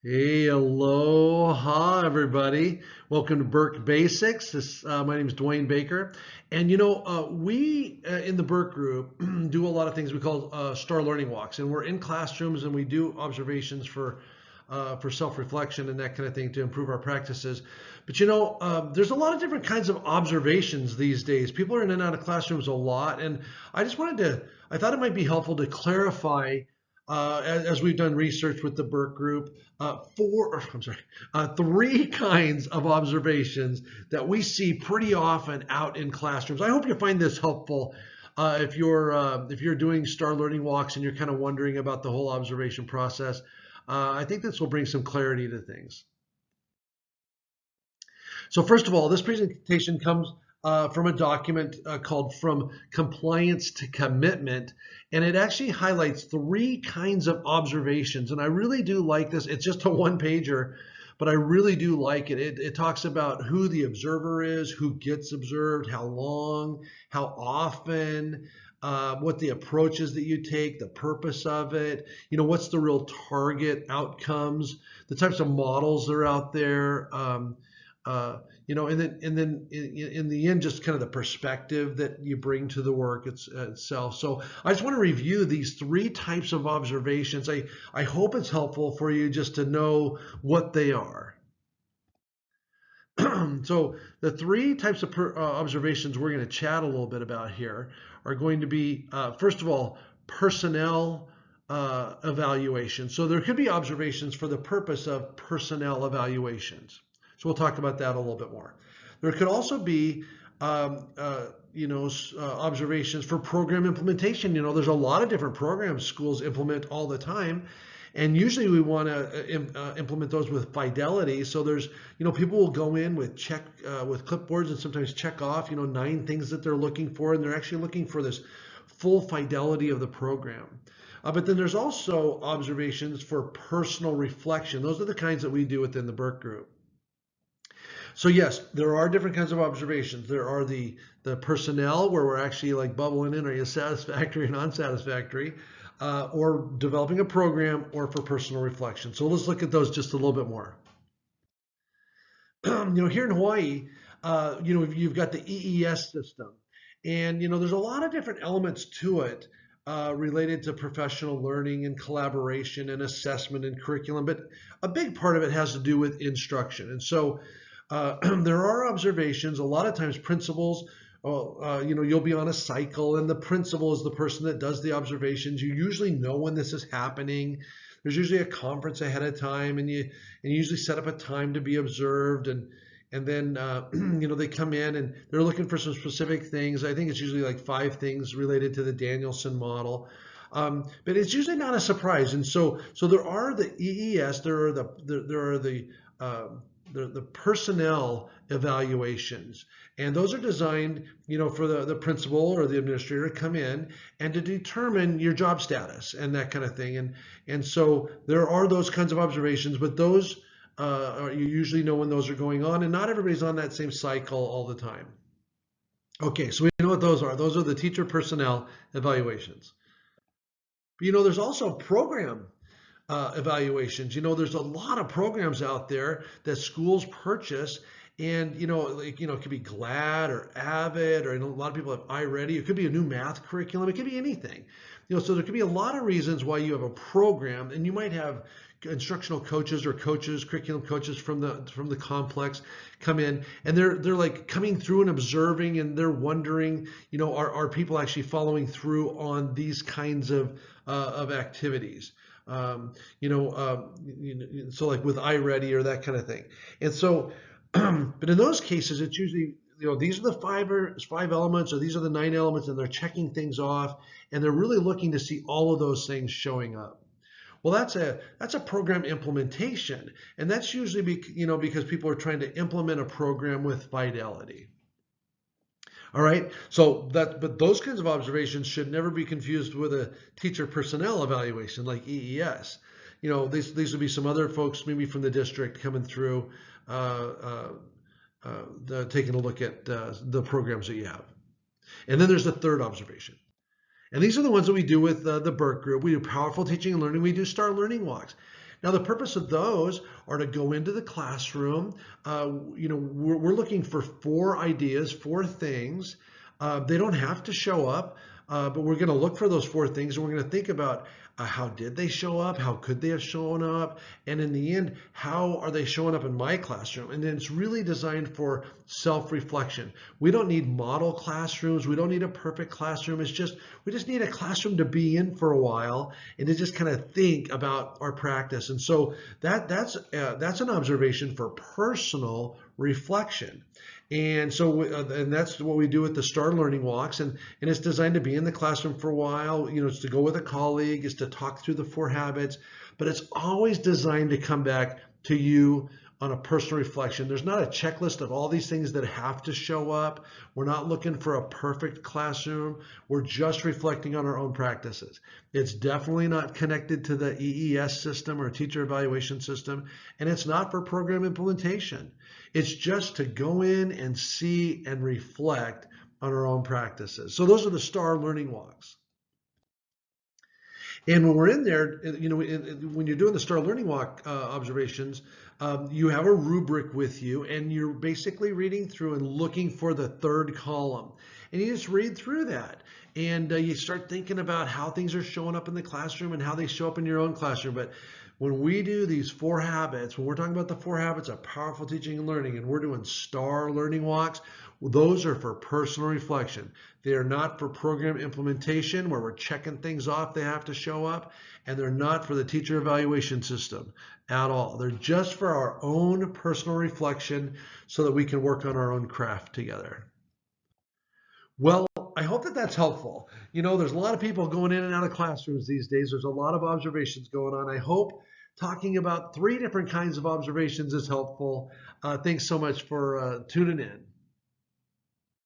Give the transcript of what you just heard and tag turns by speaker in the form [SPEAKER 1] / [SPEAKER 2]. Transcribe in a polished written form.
[SPEAKER 1] Hey, aloha, everybody. Welcome to Burke Basics. My name is Dwayne Baker. And we in the Burke group do a lot of things we call STAR learning walks. And we're in classrooms and we do observations for self-reflection and that kind of thing to improve our practices. But there's a lot of different kinds of observations these days. People are in and out of classrooms a lot. And I thought it might be helpful to clarify as we've done research with the Burke group, three kinds of observations that we see pretty often out in classrooms. I hope you find this helpful if you're doing STAR learning walks and you're kind of wondering about the whole observation process. I think this will bring some clarity to things. So first of all, this presentation comes from a document called From Compliance to Commitment, and it actually highlights three kinds of observations. And I really do like this. It's just a one pager, but I really do like it. It talks about who the observer is, who gets observed, how long, how often, what the approach is that you take, the purpose of it, what's the real target outcomes, the types of models that are out there. Uh, and then in the end, just kind of the perspective that you bring to the work itself. So I just want to review these three types of observations. I hope it's helpful for you just to know what they are. So the three types of observations we're going to chat a little bit about here are going to be, first of all, personnel evaluation. So there could be observations for the purpose of personnel evaluations. So we'll talk about that a little bit more. There could also be observations for program implementation. There's a lot of different programs schools implement all the time. And usually we want to implement those with fidelity. So people will go in with with clipboards and sometimes check off, 9 things that they're looking for, and they're actually looking for this full fidelity of the program. But then there's also observations for personal reflection. Those are the kinds that we do within the Burke group. So yes, there are different kinds of observations. There are the personnel where we're actually like bubbling in, are you satisfactory or non-satisfactory, or developing a program, or for personal reflection. So let's look at those just a little bit more. Here in Hawaii, you've got the EES system, and there's a lot of different elements to it related to professional learning and collaboration and assessment and curriculum, but a big part of it has to do with instruction. And so there are observations. A lot of times principals, you'll be on a cycle and the principal is the person that does the observations. You usually know when this is happening. There's usually a conference ahead of time, and you usually set up a time to be observed, and then they come in and they're looking for some specific things. I think it's usually like 5 things related to the Danielson model. But it's usually not a surprise. And so there are the EES, there are the personnel evaluations, and those are designed, for the principal or the administrator to come in and to determine your job status and that kind of thing. And so there are those kinds of observations, but those you usually know when those are going on, and not everybody's on that same cycle all the time. Okay, so we know what those are. Those are the teacher personnel evaluations. But there's also program evaluations. There's a lot of programs out there that schools purchase, and it could be GLAD or Avid, or a lot of people have iReady. It could be a new math curriculum. It could be anything. So there could be a lot of reasons why you have a program, and you might have instructional coaches or coaches, curriculum coaches from the complex come in, and they're like coming through and observing, and they're wondering, are people actually following through on these kinds of activities? So like with iReady or that kind of thing. And so, but in those cases, it's usually, these are the five elements, or these are the 9 elements, and they're checking things off, and they're really looking to see all of those things showing up. Well, that's a program implementation, and that's usually because people are trying to implement a program with fidelity. All right, but those kinds of observations should never be confused with a teacher personnel evaluation like EES. These would be some other folks, maybe from the district, coming through, taking a look at the programs that you have. And then there's the third observation. And these are the ones that we do with the Burke group. We do powerful teaching and learning. We do STAR learning walks. Now, the purpose of those are to go into the classroom. We're looking for 4 ideas, 4 things. They don't have to show up, but we're going to look for those 4 things, and we're going to think about how did they show up? How could they have shown up? And in the end, how are they showing up in my classroom? And then it's really designed for self-reflection. We don't need model classrooms. We don't need a perfect classroom. We just need a classroom to be in for a while and to just kind of think about our practice. And so that's an observation for personal reflection. And so, and that's what we do with the STAR Learning Walks, and it's designed to be in the classroom for a while. It's to go with a colleague, it's to talk through the 4 habits, but it's always designed to come back to you on a personal reflection. There's not a checklist of all these things that have to show up. We're not looking for a perfect classroom. We're just reflecting on our own practices. It's definitely not connected to the EES system or teacher evaluation system, and it's not for program implementation. It's just to go in and see and reflect on our own practices. So those are the STAR Learning Walks. And when we're in there, when you're doing the STAR Learning Walk observations, you have a rubric with you, and you're basically reading through and looking for the 3rd column. And you just read through that, and you start thinking about how things are showing up in the classroom and how they show up in your own classroom. But when we do these 4 habits, when we're talking about the 4 habits of powerful teaching and learning, and we're doing STAR Learning Walks, those are for personal reflection. They are not for program implementation where we're checking things off they have to show up, and they're not for the teacher evaluation system at all. They're just for our own personal reflection so that we can work on our own craft together. Well, I hope that that's helpful. There's a lot of people going in and out of classrooms these days. There's a lot of observations going on. I hope talking about 3 different kinds of observations is helpful. Thanks so much for tuning in.